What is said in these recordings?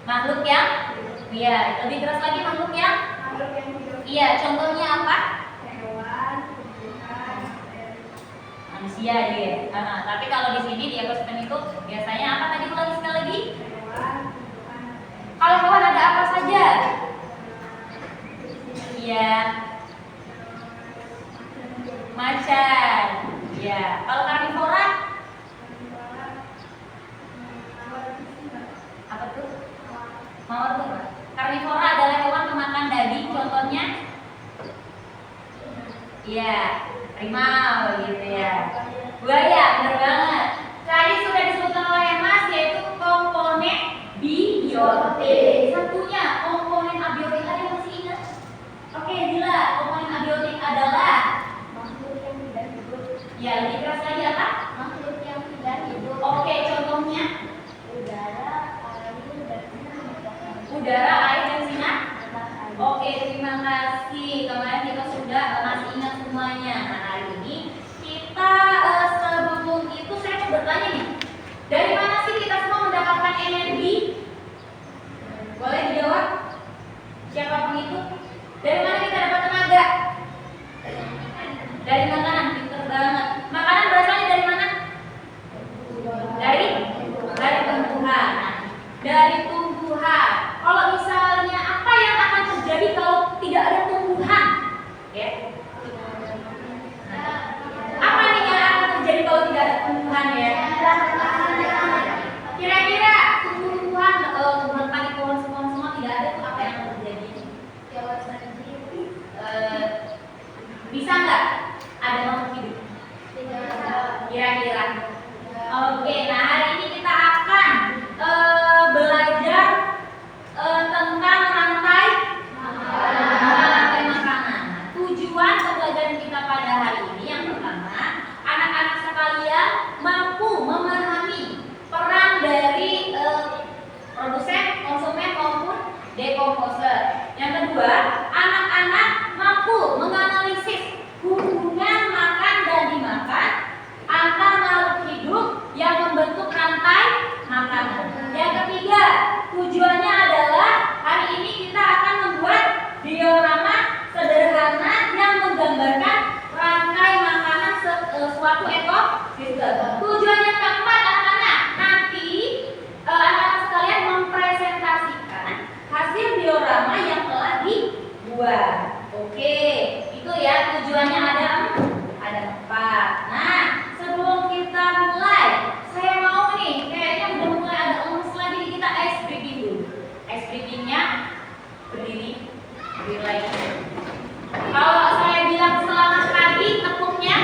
Makhluk yang? Iya, lebih keras lagi makhluk yang? Iya, contohnya apa? Hewan, manusia dia. Tapi kalau di sini di ekosistem itu biasanya apa tadi ulangi sekali lagi? Kalau hewan ada apa saja? Iya. Macan. Iya. Kalau karnivora? Apa tuh? Mawar tuh apa? Karnivora adalah hewan pemakan daging, contohnya? Iya, harimau gitu ya. Buaya, benar banget. Tadi sudah disebutkan oleh Mas yaitu komponen biotik. Satunya komponen abiotik, ada yang masih ingat? Oke, Dila, komponen abiotik adalah makhluk yang tidak hidup. ya lebih keras lagi apa? Makhluk yang tidak hidup. Oke, contohnya Udara, air, dan sinar. udara, air, dan sinar. Oke, terima kasih. Kemarin kita sudah masih ingat semuanya. Nah, hari ini kita sebelum itu saya mau bertanya nih. Dari mana sih kita semua mendapatkan energi? Boleh dijawab? Siapapun itu. Dari mana kita dapat tenaga? Dari makanan, pinter banget. Makanan berasalnya dari mana? Dari tumbuhan. Nah, dari tumbuhan. Kalau misalnya apa yang akan terjadi kalau tidak ada tumbuhan? Ya. Nah, apa nih yang akan terjadi kalau tidak ada tumbuhan ya? Kira-kira tumbuhan, tumbuhan padi, pohon semua tidak ada tuh apa yang akan terjadi? Bisa nggak ada makhluk hidup? Kira-kira? Oke, nah hari ini kita akan belajar tentang rantai decomposer. Yang kedua, anak-anak mampu menganalisis hubungan makan dan dimakan antar makhluk hidup yang membentuk rantai makanan. Yang ketiga, tujuannya adalah hari ini kita akan membuat diorama sederhana yang menggambarkan rantai makanan suatu ekosistem. Tujuan yang keempat, anak-anak, nanti anak-anak sekalian mempresentasikan hasil diorama yang telah dibuat. Oke, itu ya tujuannya ada 4. Nah, sebelum kita mulai, saya mau nih, kayaknya udah mulai ada lemes lagi nih, kita ice breaking dulu. Ice breakingnya berdiri lagi. Kalau saya bilang selamat pagi, tepuknya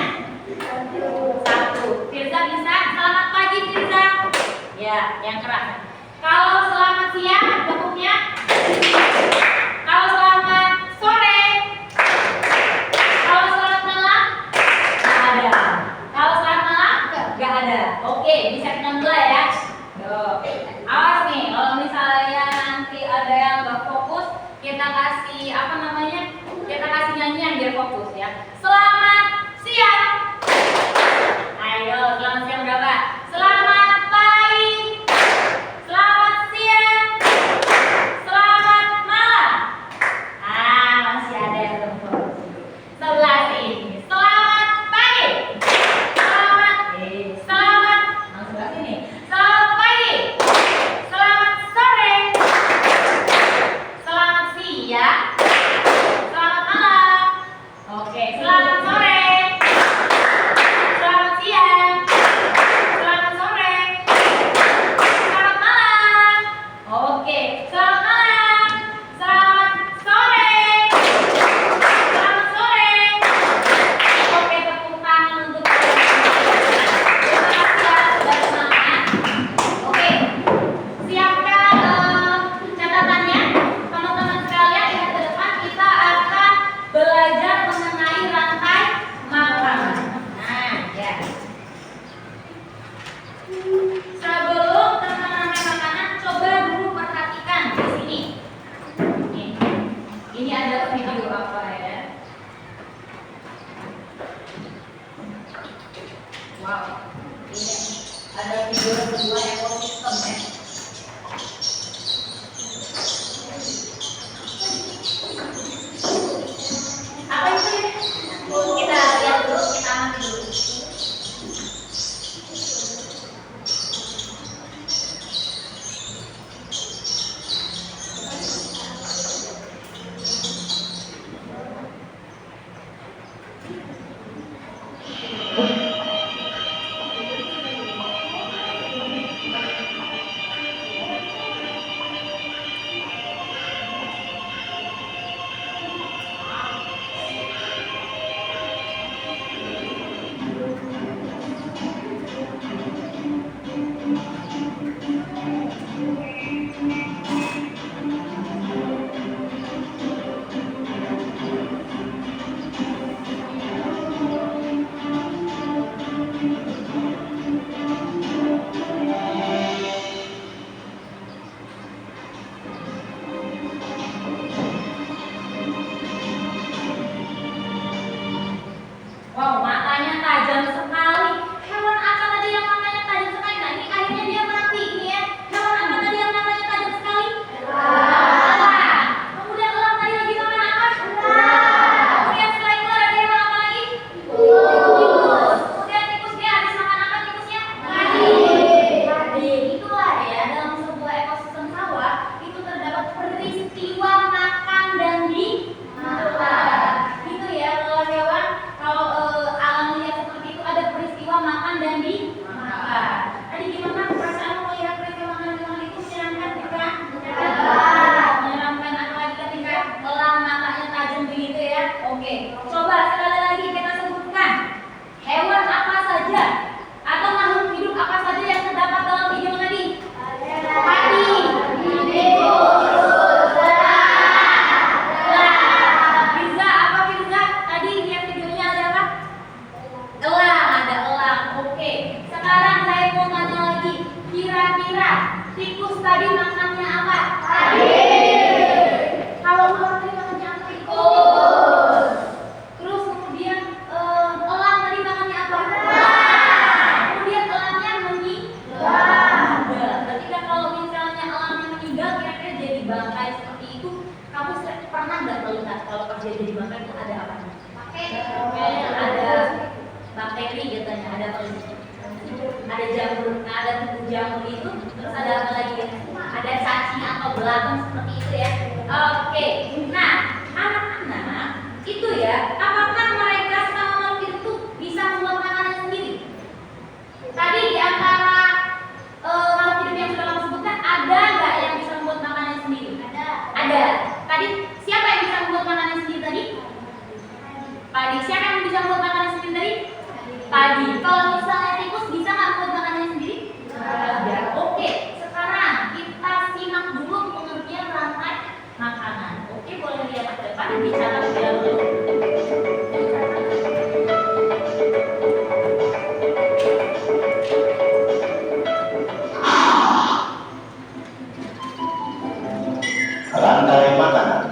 1. Firza bisa? Selamat pagi Firza. Ya, yang keras. Kalau selamat siang, tepuknya. Kalau selamat sore. Kalau selamat malam, nggak ada. Kalau selamat malam, nggak ada. Oke, bisa kita mulai ya. Awas nih, kalau misalnya nanti ada yang nggak fokus, kita kasih apa namanya? Kita kasih nyanyian biar fokus ya. Selamat siang. Ayo, selamat siang berapa? Selamat pagi. Selamat siang. Selamat malam. Masih ada yang belum fokus. Sebelah sini. Selamat pagi. Selamat. Sebelah sini. Selamat pagi. Selamat sore. Selamat siang. Selamat malam. Oke, selamat sore. Selamat siang. Selamat sore. Selamat malam. Oke, selamat malam. Selamat sore. Selamat sore. Oke, tepuk tangan untuk terima kasih ya sudah semangat. Oke, siapkan catatannya. Teman-teman sekalian, lihat ke depan, kita akan belajar mengenai rantai makanan. Nah, ya. Sebelum tentang rantai makanan, coba dulu perhatikan di sini. Ini ada video apa ya? Wow, ini ada video sebuah ekosistem ya. Apa itu ya? Kita lihat dulu, kita amati dulu. Wow, matanya tajam sekali. Hewan apa tadi yang matanya tajam sekali? Nah, ini akhirnya dia mati ini ya. Hewan apa tadi yang matanya tajam sekali? Elang. Kemudian elang tadi lagi makan apa? Kemudian selain ular ada hewan apa lagi? Tikus. Kemudian tikus dia habis makan apa tikusnya? Kading. Itulah ya, dalam sebuah ekosistem sawah itu terdapat peristiwa makan dan dimakan. Gitu ya, kalau hewan kalau alam lihat seperti itu ada peristiwa makan dan dimakan. Tadi gimana perasaan melihat peristiwa makan dan dimakan itu menyenangkan bukan? Menyeramkan apalagi ketika elang matanya tajam begitu ya. Oke, coba sekali lagi kita sebutkan hewan apa saja atau makhluk hidup apa saja yang terdapat dalam video tadi. Padi, Firza, apa Firza? Tadi lihat videonya ada apa? Elang, ada elang. Oke, sekarang saya mau tanya lagi. Kira-kira tikus tadi makannya apa? kalau pas dia jadi makan itu ada apa? Bakteri. Ada bakteri katanya, ada apa lagi? Ada jamur, nah ada tubuh jamur itu, terus ada apa lagi ya? Ada cacing atau belatung seperti itu ya. Oke, nah anak-anak itu ya, apakah mereka sama makhluk itu bisa membuat makanan sendiri? Tadi di antara makhluk hidup yang sudah kamu sebutkan, ada nggak yang bisa membuat makanan sendiri? Ada. Tadi siapa yang bisa membuat makanan sendiri tadi? Padi. Siapa yang bisa membuat makanan sendiri tadi? Padi. Kalau misalnya tikus bisa nggak membuat makanan sendiri? Ya. Oke. Sekarang kita simak dulu pengertian rantai makanan. Oke, boleh lihat ke depan dicatat dulu. Rantai makanan.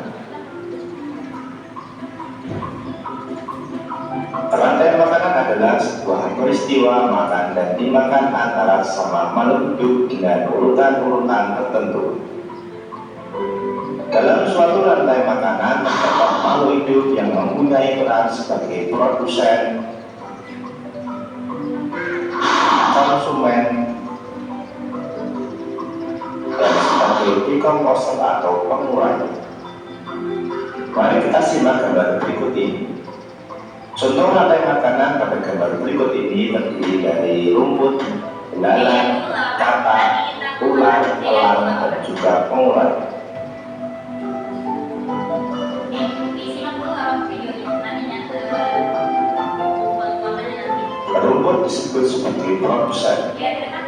Rantai makanan adalah sebuah peristiwa makan dan dimakan antara sama makhluk hidup dengan urutan-urutan tertentu. Dalam suatu rantai makanan terdapat makhluk hidup yang mempunyai peran sebagai produsen, konsumen, dan sebagai decomposer atau pengurai. Mari kita simak gambar berikut ini. Contoh rantai makanan pada gambar berikut ini terdiri dari rumput, belalang, katak, ular, elang, dan juga pengurai. Disimak dulu videonya, nantinya Rumput disebut sebagai produsen. ya depan.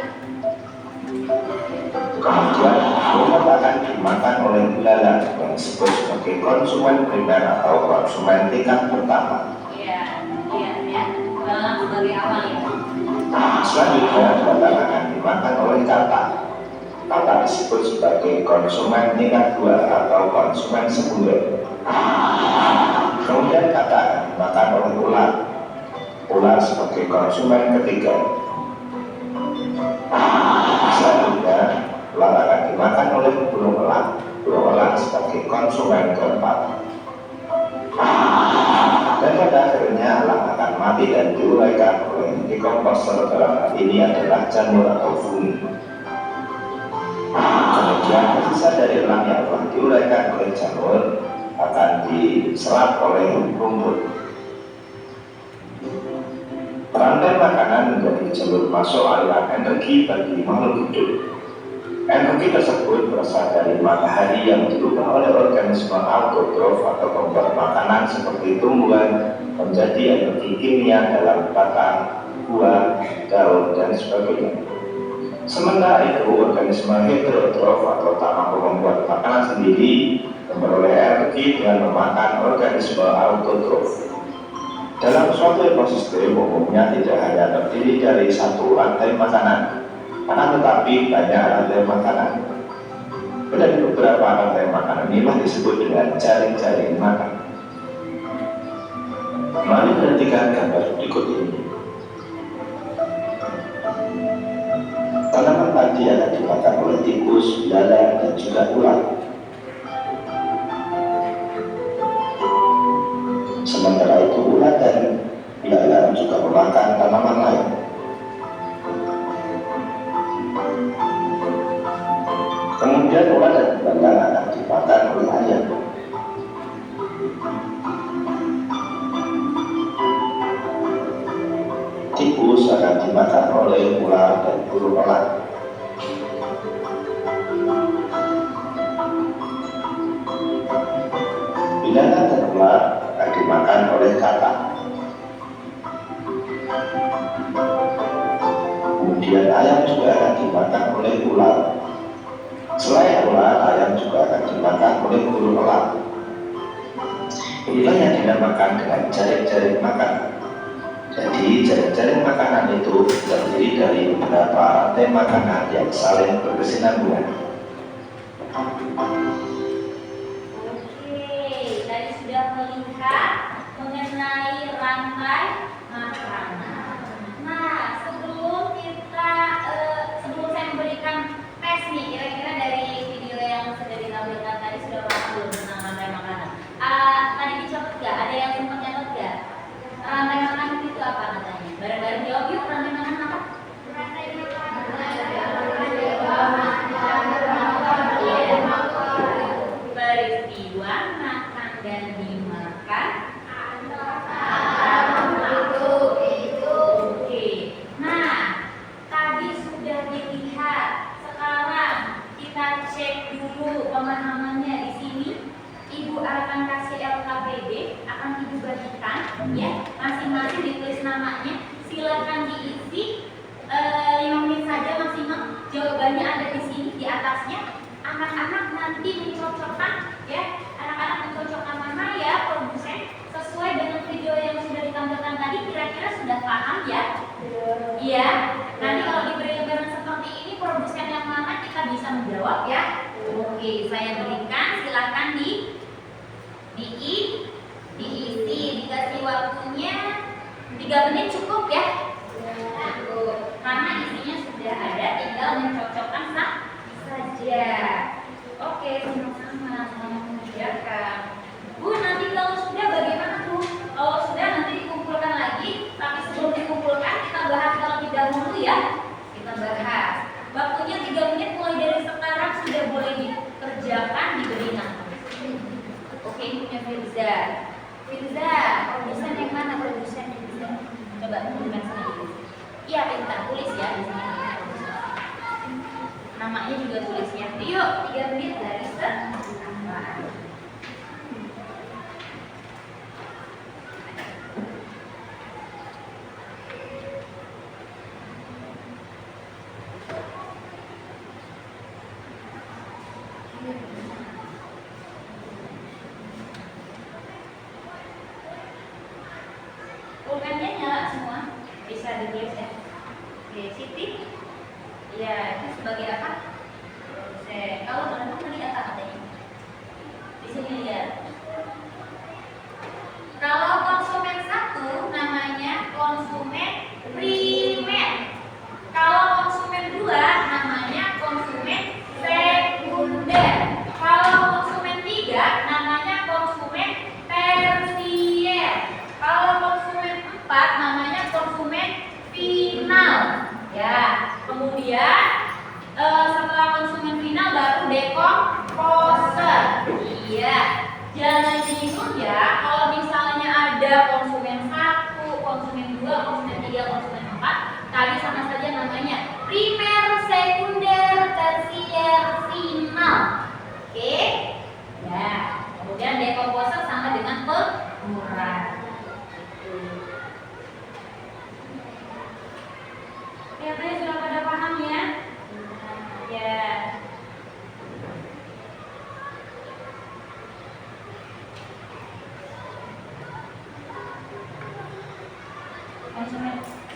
Kemudian rumput akan dimakan oleh belalang yang disebut sebagai konsumen primer atau konsumen tingkat pertama. Iya, ya. Sebagai awal ya. Selanjutnya belalang akan dimakan oleh katak. Katak disebut sebagai konsumen tingkat 2 atau konsumen sekunder. Kemudian katak akan dimakan oleh ular. Ular sebagai konsumen ketiga. Selanjutnya ular akan dimakan oleh burung elang. Burung elang sebagai konsumen keempat. Dan pada akhirnya elang akan mati dan diuraikan oleh decomposer, dalam hal ini adalah jamur atau fungi. Kemudian sisa dari elang yang telah diuraikan oleh jamur akan diserap oleh rumput. Rantai makanan menjadi jalur masuk aliran energi bagi makhluk hidup. Energi tersebut berasal dari matahari yang diubah oleh organisme autotrof atau pembuat makanan seperti tumbuhan menjadi energi kimia dalam batang, buah, daun, dan sebagainya. Sementara itu, organisme heterotrof atau tak mampu membuat makanan sendiri memperoleh energi dengan memakan organisme autotrof. Dalam suatu ekosistem umumnya tidak hanya terdiri dari satu rantai makanan, akan tetapi banyak rantai makanan. Dan beberapa rantai makanan inilah disebut dengan jaring-jaring makan. Mari perhatikan gambar berikut ini. Tanaman padi akan dimakan oleh tikus, belalang, dan juga ular. Sementara itu ular dan belalang juga memakan tanaman lain. Kemudian ular dan belalang akan dimakan oleh ayam. Tikus akan dimakan oleh ular dan burung elang. Belalang dan ular akan dimakan oleh katak. Kemudian ayam juga akan dimakan oleh ular. Selain ular, ayam juga akan dimakan oleh burung elang. Inilah yang dinamakan dengan jaring-jaring makanan. Jadi jaring-jaring makanan itu terdiri dari beberapa rantai makanan yang saling berkesinambungan. Oke, tadi sudah melihat mengenai rantai makanan. Nah, sebelum saya memberikan tes nih, kira-kira dari video yang sudah ditampilkan tadi sudah paham belum tentang rantai makanan? Tadi dulu pemahamannya di sini. Ibu akan kasih LKPD, akan ibu bagikan, ya, masing-masing ditulis namanya. Silakan diisi 5 menit saja maksimal. Jawabannya ada di sini di atasnya. Anak-anak nanti mencocokkan, ya, anak-anak mencocokkan mana ya produsen sesuai dengan video yang sudah ditampilkan tadi. Kira-kira sudah paham ya? Iya. Nanti kalau diberi gambaran seperti ini, produsen yang mana kita bisa menjawab ya. Oke, saya berikan. Silakan diisi, dikasih waktunya 3 menit cukup ya. Karena isinya sudah ada, tinggal mencocokkan saja. Oke, sama-sama, selamat mengerjakan. Bu, nanti kalau sudah bagaimana Bu? Kalau sudah nanti dikumpulkan lagi, tapi sebelum dikumpulkan kita bahas terlebih dahulu ya. Kita bahas. Waktunya 3 menit mulai dari sekarang sudah boleh dikerjakan, diberi nama. Oke, ini punya Firza. Firza, produsen yang mana produsen Firza? Coba tunjukkan sini. Iya, pintar tulis ya di sini. Namanya juga tulis ya. Yuk, 3 menit dari sekarang. Pulpennya nyala semua, bisa ditulis ya. Oke, Siti. Ya, itu sebagai apa? Produsen. Kalau berapa tadi apa katanya? Di sini lihat. Kalau konsumen 1 namanya konsumen primer. Kalau konsumen 2 namanya konsumen sekunder. Kalau konsumen 3 namanya konsumen tersier. Kalau konsumen 4 namanya konsumen final. Ya, kemudian setelah konsumen final baru dekomposer. Iya, jangan bingung ya. Kalau misalnya ada konsumen 1, konsumen 2, konsumen 3, konsumen 4, tadi sama saja namanya primer, sekunder, tersier, final. Oke? Ya, kemudian dekomposer sama dengan pengurang. Kelihatannya sudah pada paham ya? Ya.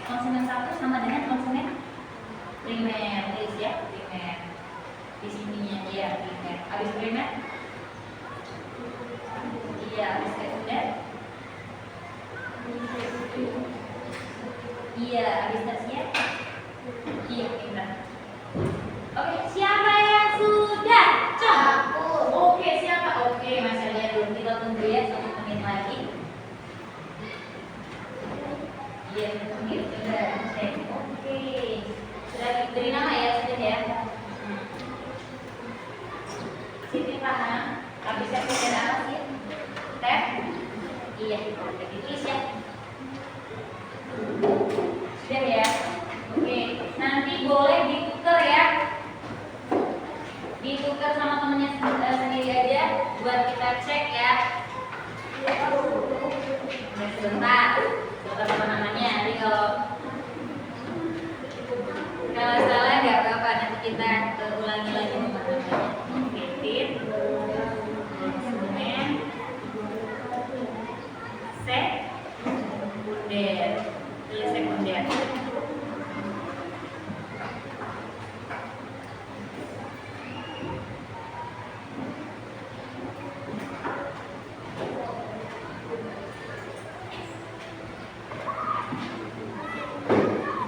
Konsumen 1 sama dengan konsumen primer, tulis ya, primer. Di sininya ya, primer. Habis primer? Iya, habis sekunder. Iya, habis tersier. Iya, pintar. Oke, siapa yang sudah? Aku. Oke, siapa? Oke, Mas Alia dulu. Kita tunggu ya 1 menit lagi. Iya, 1 menit sudah. Oke. Sudah diberi nama ya, sudah ya. Siti paham? Habis sekunder apa sih? Tab? Iya, ditulis ya. Sudah ya. Oke, nanti boleh ditukar ya. Ditukar sama temennya sendiri aja buat kita cek ya. Udah sebentar sama namanya. Nanti kalau salah nggak apa-apa, nanti kita ulangi lagi sama namanya. Titik, konsumen, sekunder, pilih sekunder.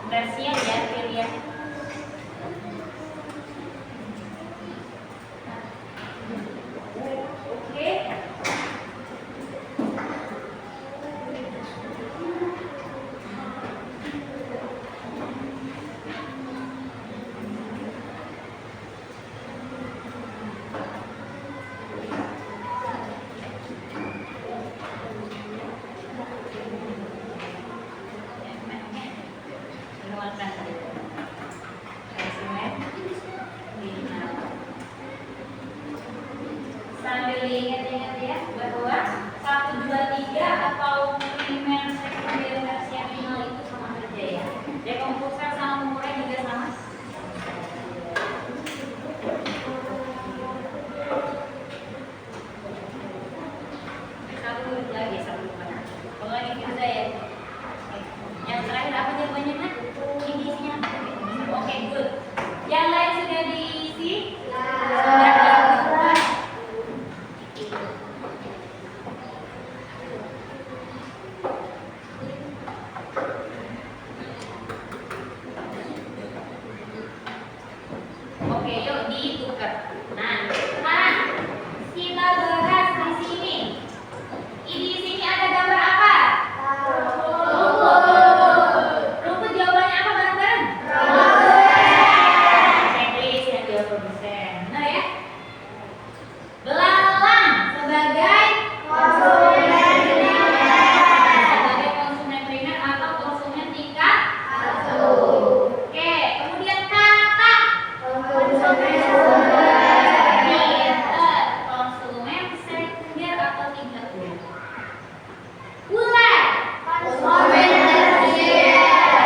Tersier ya, pilih ya. Oke. Konsumen final. diingat-ingat ya bahwa 1, 2, 3 atau primer, sekunder, tersier, final itu sama saja ya. Dekomposer sama pengurai juga sama. Satu lagi, satu mana? Pengurai kita ya. Yang terakhir apa jawabannya nak? Ini isinya apa? Oke, good. Yang lain sudah diisi? Sudah dilakukan? Oke, yuk ditukar. Nah, sekarang kita bahas di sini. Di sini ada gambar apa? Rumput jawabannya apa bareng-bareng? Checklist yang 20%. Benar ya? Belalang sebagai konsumen primer atau konsumen tingkat 1. Oke, kemudian kata pinter, konsumen sekunder atau tingkat 2. Ular konsumen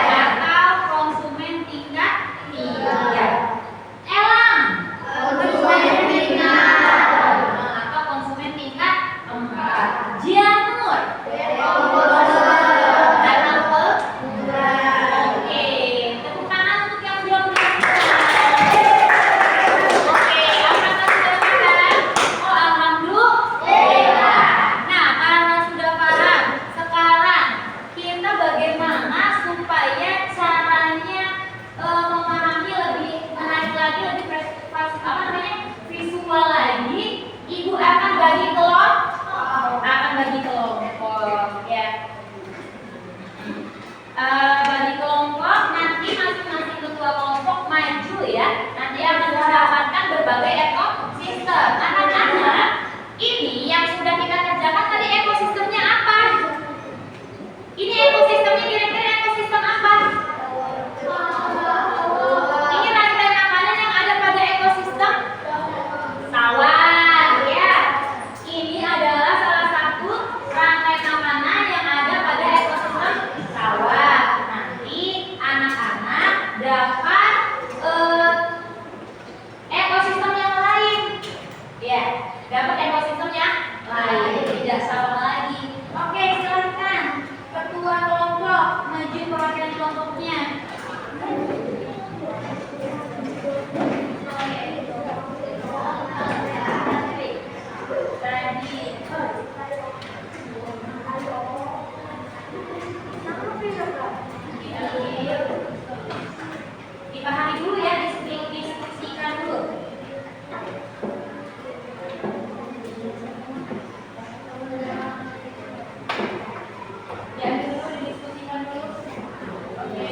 atau konsumen tingkat 3. Elang atau konsumen tingkat 4. Jamur atau oke, tepuk tangan untuk yang belum oke, apakah sudah paham? Oh, alhamdulillah. Nah, karena sudah paham, sekarang kita bagaimana supaya caranya memahami lebih menarik lagi, lebih visual lagi. Ibu akan bagi kelompok ya. Bagi kelompok, nanti masing-masing ketua kelompok maju ya. Nanti akan mendapatkan berbagai ekosistem. Anak-anak, ini yang sudah kita kerjakan tadi ekosistemnya apa? Ini ekosistemnya kira-kira ekosistem apa? Ini rangkaian makanan yang ada pada ekosistem sawah ya. Ini adalah salah satu rangkaian makanan yang ada pada ekosistem sawah. Nanti anak-anak dapat ekosistem yang lain. Ya, dapat ekosistem yang lain. Tidak sama lagi. Oke, silakan ketua kelompok maju perwakilan kelompoknya. Dipahami dulu ya, diskusikan dulu. Ya, dulu didiskusikan dulu. Oke.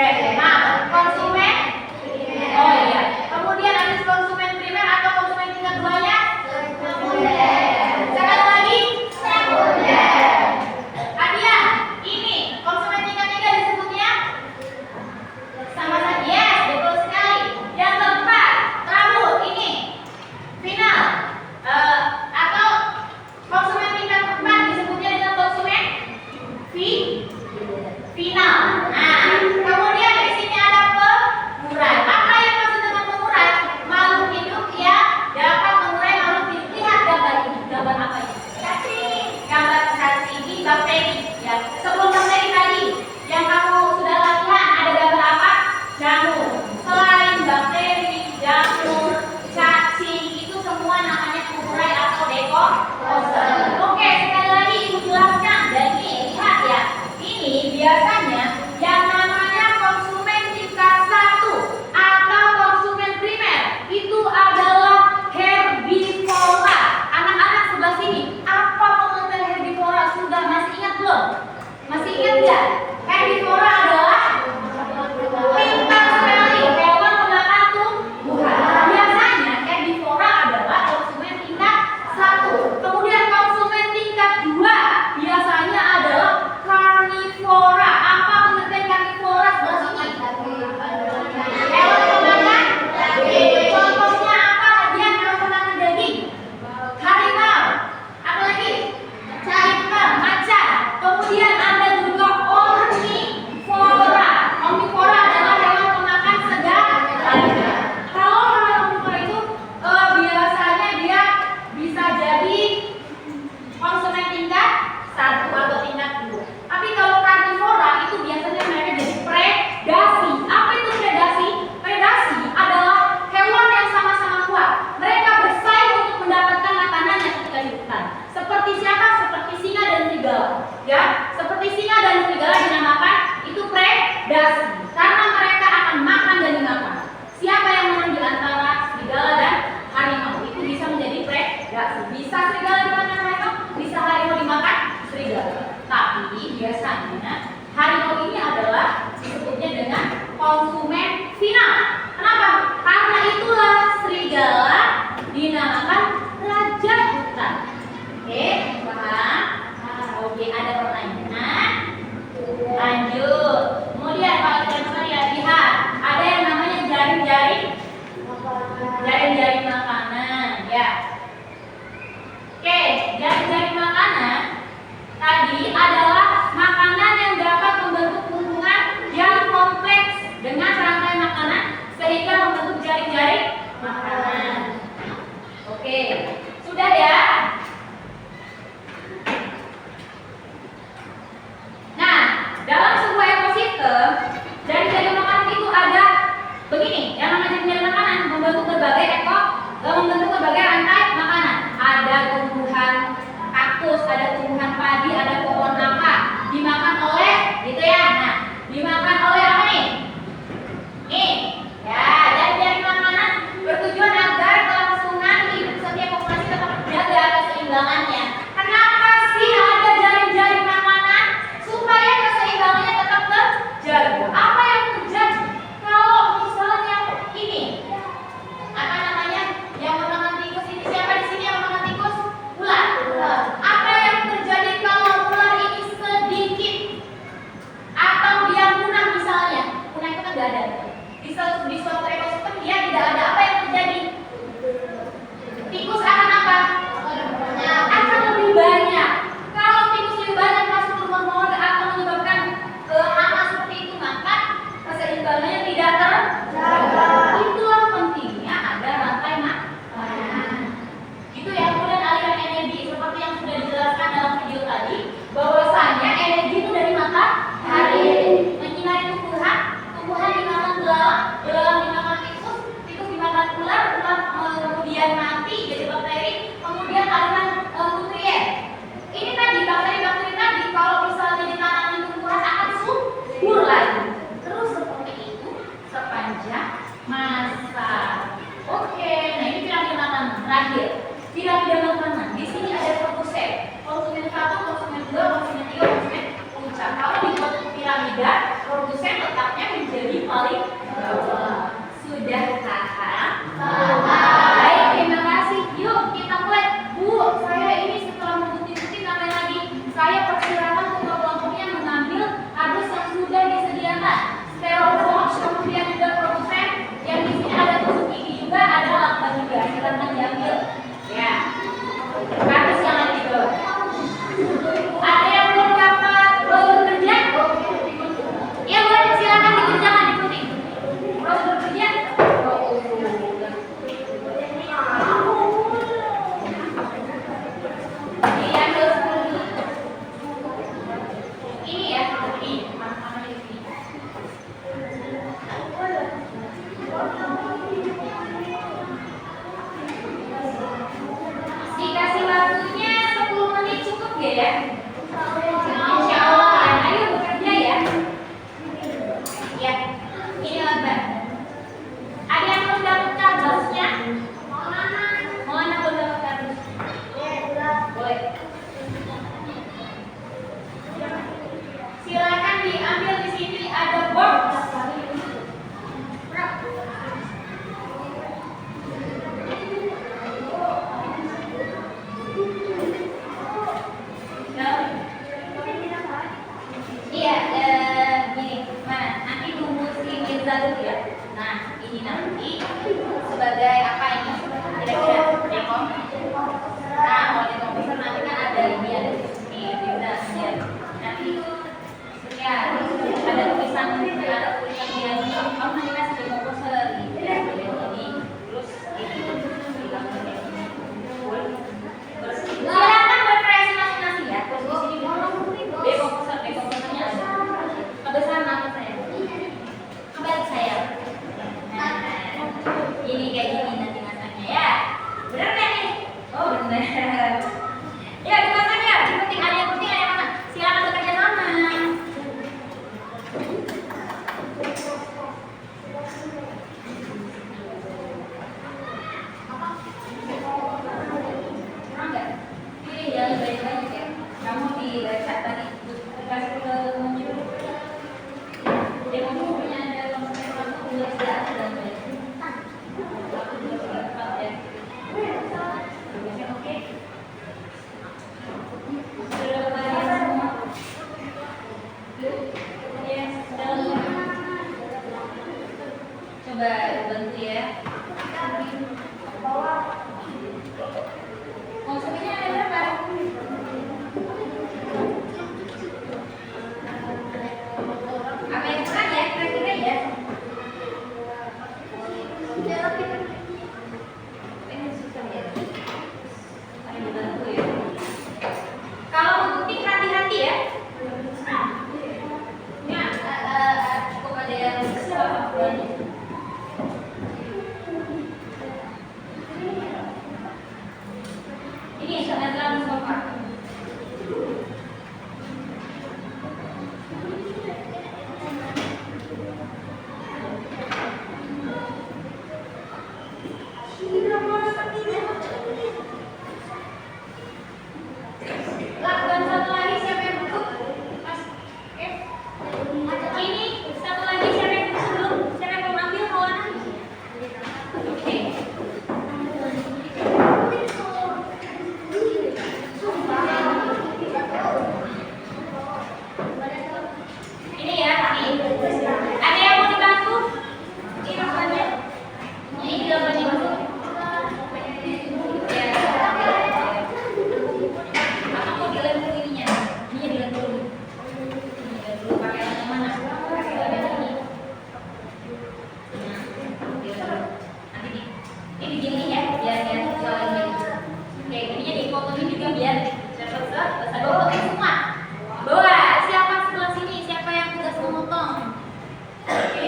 Nah, konsumen. Oh iya. Kemudian ada konsumen primer atau konsumen tingkat 2-nya? Sekali lagi. Adian, ini konsumen tingkat 3 disebutnya sama saja. Yes, betul sekali. Yang keempat, terakhir ini final. Atau konsumen tingkat 4 disebutnya dengan konsumen final. Nah, kemudian di sini ada pemurah. Apa yang maksud dengan pemurah? Makhluk hidup yang dapat mengurai makhluk hidup. Lihat gambar ini. Gambar apa ini? Cacing. Gambar cacing ini bakteri. Ya. Sebelum bakteri tadi, yang kamu sudah latihan ada gambar apa? Jamur. Selain bakteri, jamur, cacing itu semua namanya pengurai atau dekomposer. Oke, sekali lagi ibu jelaskan. Dan ini lihat ya. Ini biasanya yang namanya konsumen tingkat 1 atau konsumen primer itu adalah herbivora. Anak-anak sebelah sini, apa pengertian herbivora? Sudah masih ingat belum? Masih ingat ya? Herbivora adalah pintar sekali hewan pemakan tumbuhan. Biasanya herbivora adalah konsumen tingkat 1. Kemudian konsumen tingkat 2 biasanya adalah karnivora. Apa pengertian karnivora sebelah sini? Hewan pemakan daging. Contohnya apa? Dia hewan pemakan daging. Harimau. Apa lagi? Caipel, macan. Kemudian ada juga omnivora. Omnivora adalah hewan pemakan segala. Kalau hewan omnivora itu biasanya dia bisa jadi konsumen tingkat 1 atau tingkat 2. Tapi kalau karnivora itu biasanya mereka jadi predasi. Apa itu predasi? Predasi adalah hewan yang sama-sama kuat. Mereka bersaing untuk mendapatkan makanan yang ketika di hutan. Seperti siapa? Seperti singa dan serigala. Ya, seperti singa dan serigala dinamakan itu predasi karena mereka akan makan dan dimakan. Siapa yang menang di antara serigala dan harimau itu bisa menjadi predasi. Bisa serigala dimakan harimau, bisa harimau dimakan serigala. Tapi biasanya harimau ini adalah disebutnya dengan konsumen final. Kenapa? Karena itulah serigala dinamakan raja hutan. Oke, paham? Oke, ada pertanyaan? Lanjut. Kemudian kalau kita lihat, ada yang namanya jaring-jaring makanan, ya. Oke, jaring-jaring makanan tadi adalah makanan yang dapat membentuk hubungan yang kompleks dengan rangkai makanan sehingga membentuk jaring-jaring makanan. Oke, sudah ya? Nah, dalam sebuah ekosistem, jaring-jaring makanan itu ada begini, yang namanya jaring-jaring makanan membentuk berbagai rantai makanan. Ada tumbuhan kaktus, ada tumbuhan padi, ada pohon apa dimakan oleh gitu ya. Nah, dimakan oleh apa nih? Nih, ya, jaring-jaring makanan bertujuan agar kelangsungan hidup setiap populasi tetap terjaga keseimbangannya. Kenapa sih ada jaring-jaring makanan? Supaya keseimbangannya tetap terjaga. Apa yang terjadi kalau misalnya ini apa namanya yang memakan tikus ini? Siapa di sini yang memakan tikus? Ular. Apa yang terjadi kalau ular ini sedikit atau dia punah misalnya? Punah itu kan nggak ada. Di suatu ekosistem dia tidak ada. Apa yang terjadi? Tikus akan apa? Akan lebih banyak. Kalau tikus lebih banyak masuk ke rumah akan menyebabkan hama seperti itu, maka keseimbangannya tidak terjaga. Itulah pentingnya ada rantai makanan. Itu ya. Kemudian aliran energi seperti yang sudah dijelaskan dalam video tadi, bahwasanya energi itu dari matahari menyinari tumbuhan dimakan belalang baru ya. Nah, ini nanti sebagai apa ini? Kira-kira dekom. Nah, kalau dekomposer nanti kan ada ini, ada di sini, ya. Nanti ya ada tulisan dia, kamu nanti kasih dekomposer gitu ya, ini, terus ini, silakan berkreasi masing-masing ya. Terus di sini dekomposernya ada. Kebesaran nama saya. Kembali saya. Nah, ini kayak gini nanti masaknya ya. Bener nggak nih? Oh bener. Ya dimasak ya. Yang penting ada yang mana? Silakan bekerja sama. Kurang nggak? Pilih yang banyak-banyak ya. Kamu dibaca tadi kasih ke muncul. Demonya ada nomor tulis di atas dan banyak. Oke. Sudah bayar semua. Yes, coba bantu ya. Konsumsinya ada berapa? Apa yang kurang ya? Kira-kira ya? Ini susah ya. Ayo bantu ya. Kalau menggunting hati-hati ya. Ya, cukup ada yang susah banyak. Ini sangat dalam sofa. Lakukan satu lagi, siapa yang butuh? Mas, ini satu lagi, siapa yang butuh sebelum? Siapa yang mau ambil kawan? Oke. Ini ya, ini. Ada yang mau dibantu? Ini rokoknya. Ini rokoknya masuk. Ya. Apa mau dilem dulu ininya? Ininya dilem dulu. Dilem dulu pakai lem yang mana? Pakai lem yang ini. Nah, dilem dulu. Nanti ini begini ya, biar jualan ini. Oke, ininya dipotongin juga biar cepet selesai. Bawa semua. Bawa. Siapa sebelah sini? Siapa yang tugas memotong? Oke.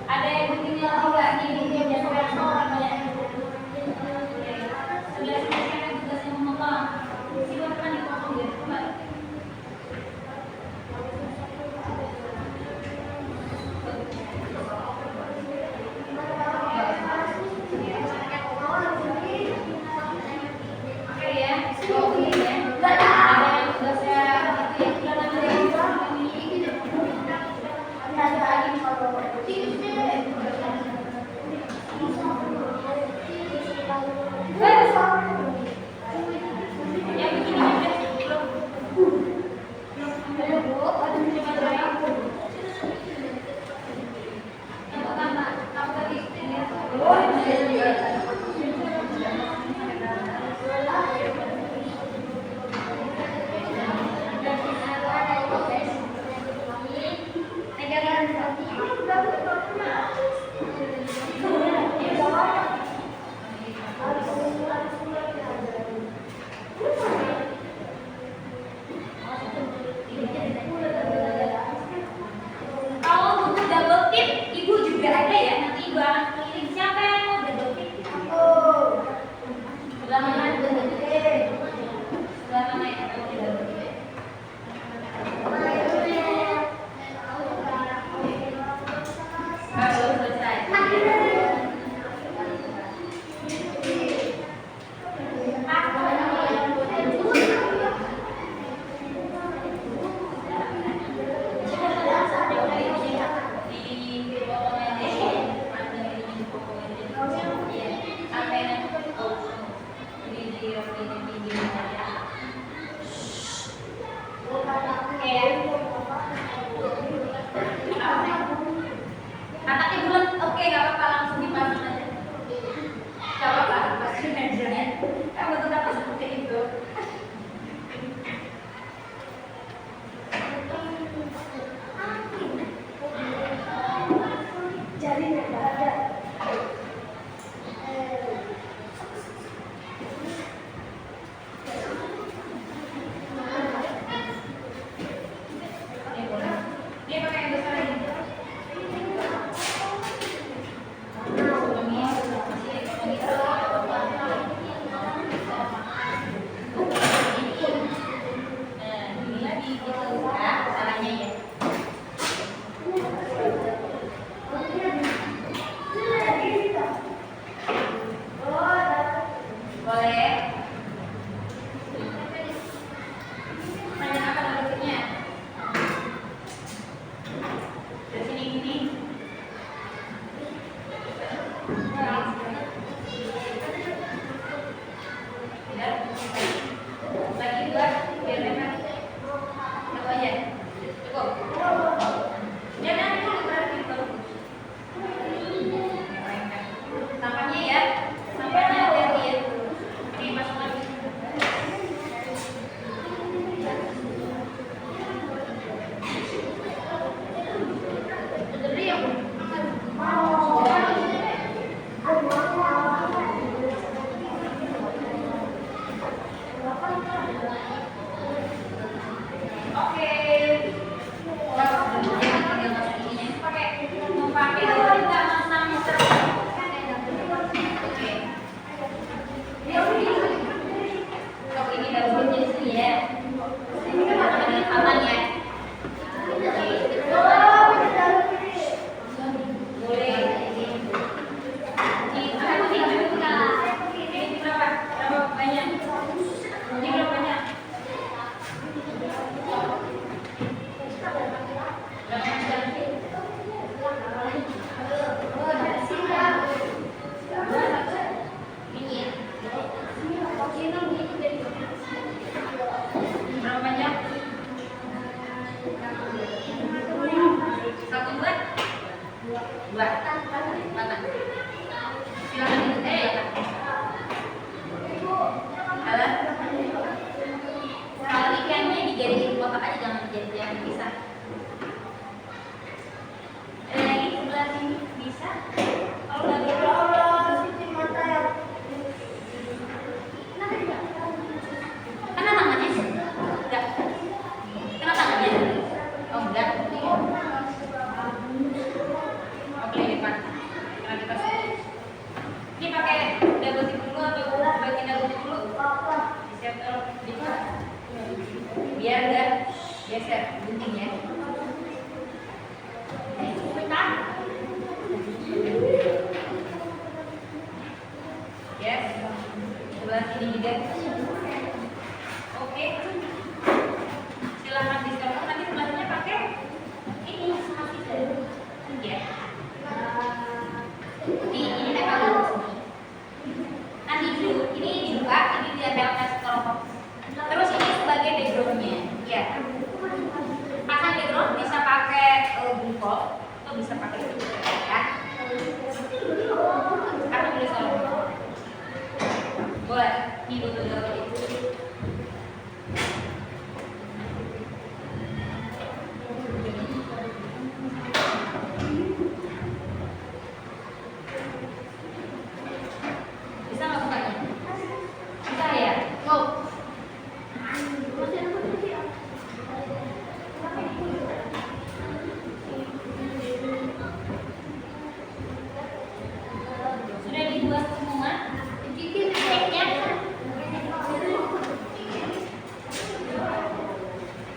Ada yang begini lagi nggak? Ini dia biasa orang banyak. Sebelah sini siapa yang tugasnya memotong? Silakan dipotong ya, Mbak. Oke ya, oke ya. Ada yang tugasnya itu ya, kita nanti yang begini aja. Kalau butuh double tip, ibu juga ada ya. Nanti ibu akan keliling. Siapa yang mau double tip? Sebelah mana? Sebelah mana ya? Double tip. Dua. Mana? Silakan itu. Halo. Kalau ikannya dijadiin kotak aja, jangan dijadiin pisah. Lagi sebelah sini bisa. Kalau nggak bisa, kena tangannya? Enggak. Kena tangannya? Oh enggak. Oke, depan. Karena kita ini pakai double tip dulu atau bagian double tip dulu? Siap taruh di biar enggak geser guntingnya. Yes, sebelah sini juga. Oke, silahkan disetor. Nanti sebelahnya pakai ini masih ya. Ini tempel dulu sini. Nanti dulu ini dibuka, ini ditempelkan setor. Terus ini sebagai backgroundnya, ya. Pasang background bisa pakai buntol atau bisa pakai itu, ya. Aku boleh solo. Boleh, ini dulu. Bisa nggak bukanya? Bisa ya? Go. Sudah dibuat semua? Ceknya?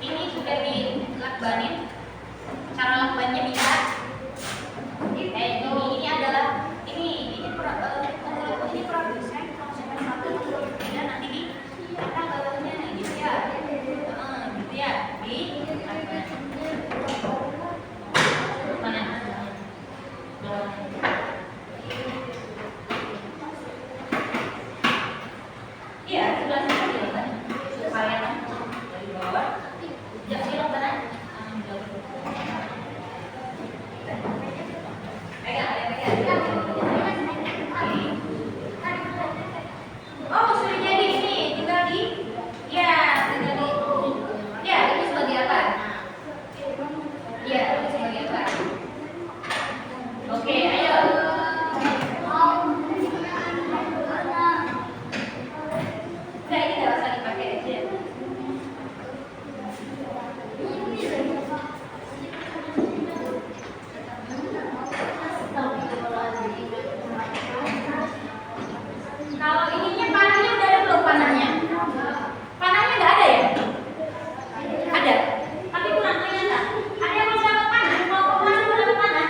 Ini sudah dilakbanin. Cara lakbannya bisa. Ini adalah ini produsen konsep satu dan nanti di akan bawahnya gitu ya. Gitu ya. Di mana? Iya, sebelah sini ya, supaya dari bawah. Jangan bilang benar. Oh, sudah jadi ini, tinggal di, ya, tinggal di, ya, ini sebagai apa? Ya, ini sebagai apa? Oke, ayo. Enggak, ini nggak usah dipakai aja. Kalau ininya panahnya udah ada belum panahnya? Panahnya nggak ada ya? Ada. Tapi kurang kelihatan. Ada yang mau dapat panah? Kalau mau panah, mau dapat panah?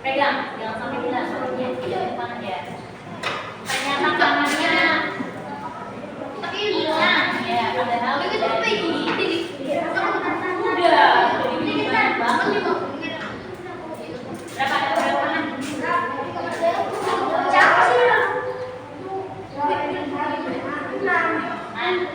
Pegang, jangan sampai hilang. Ya, tidak banget ya. Ternyata tangannya hilang ya, padahal udah dibeli banyak banget nih kok. Berapa ada berapa kan? Mana?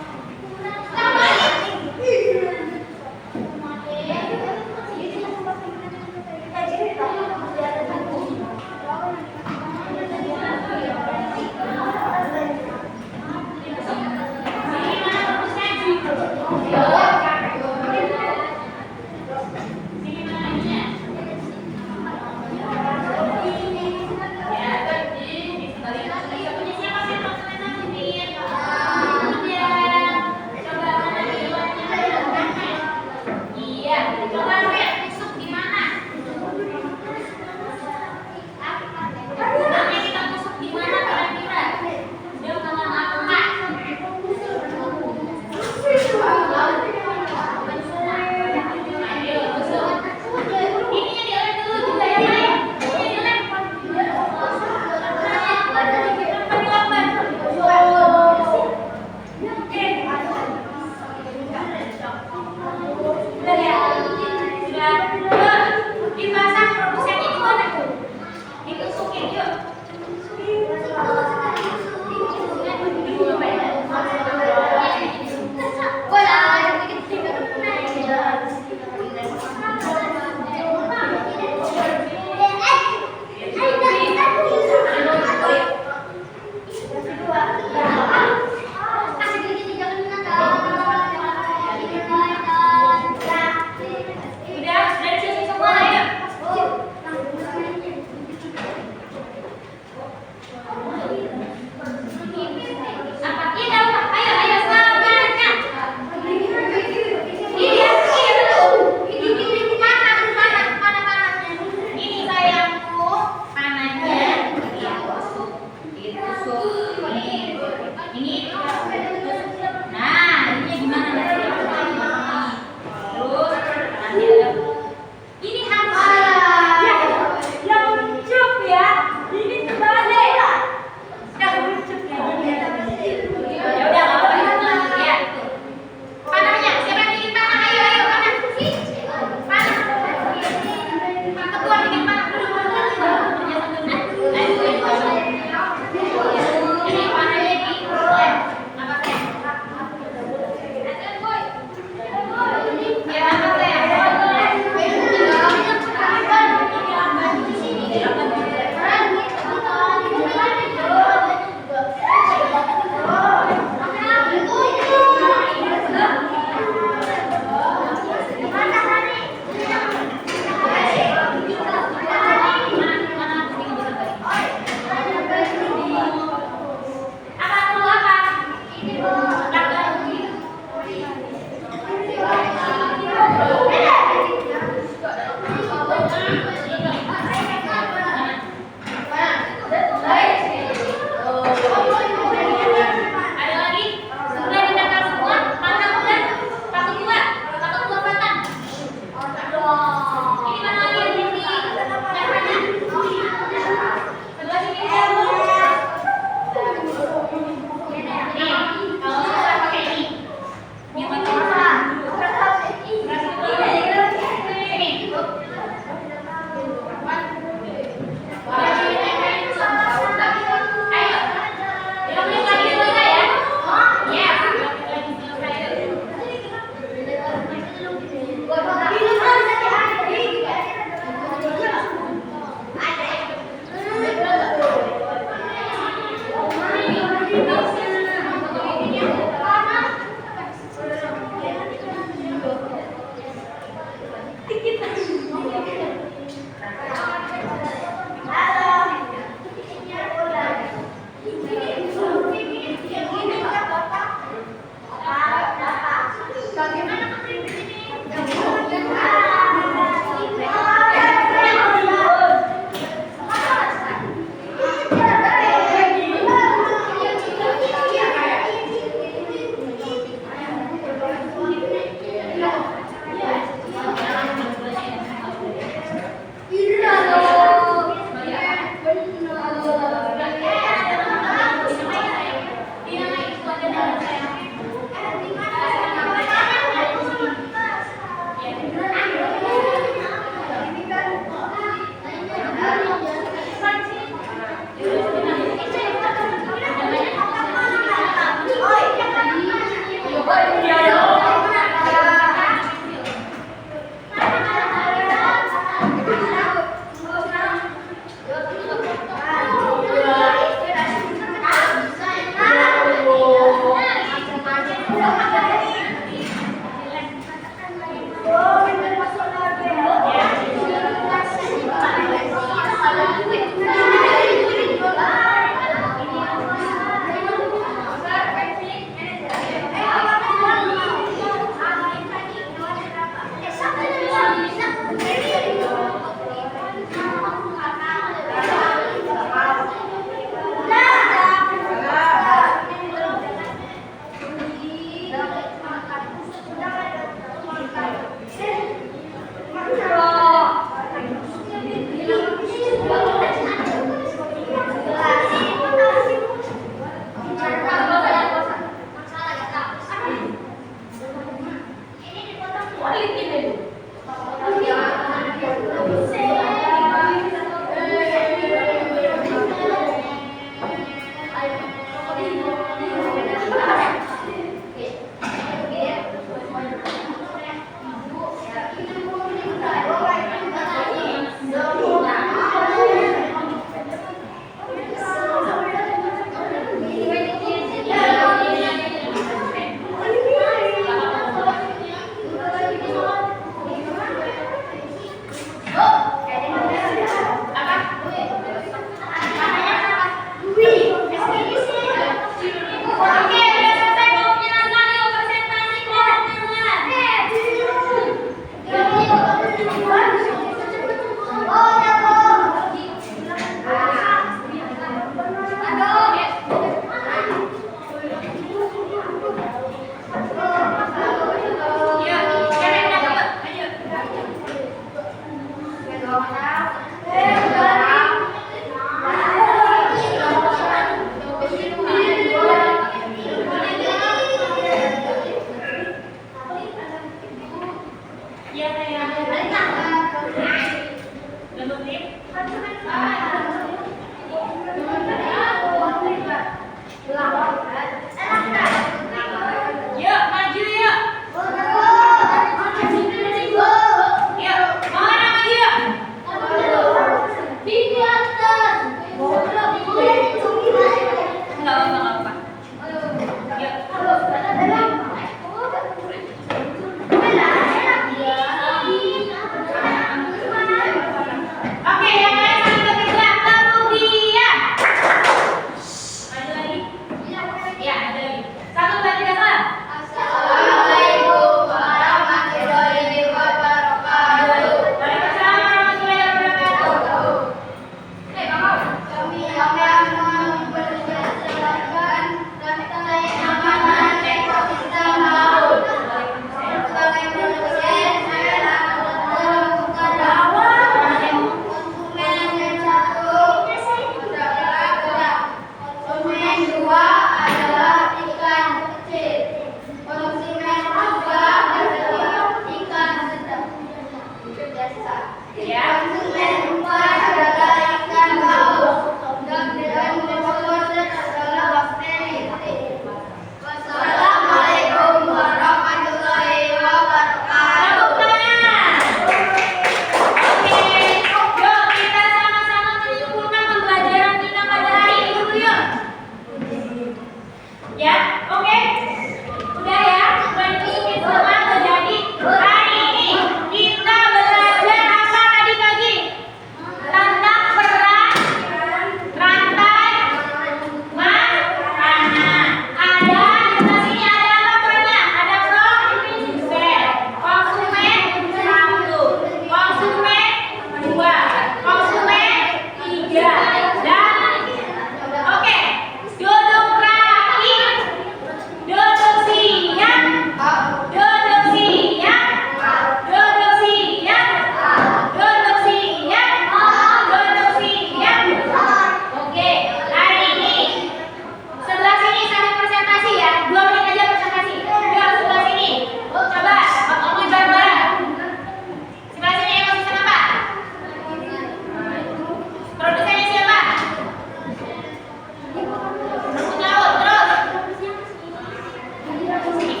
positif.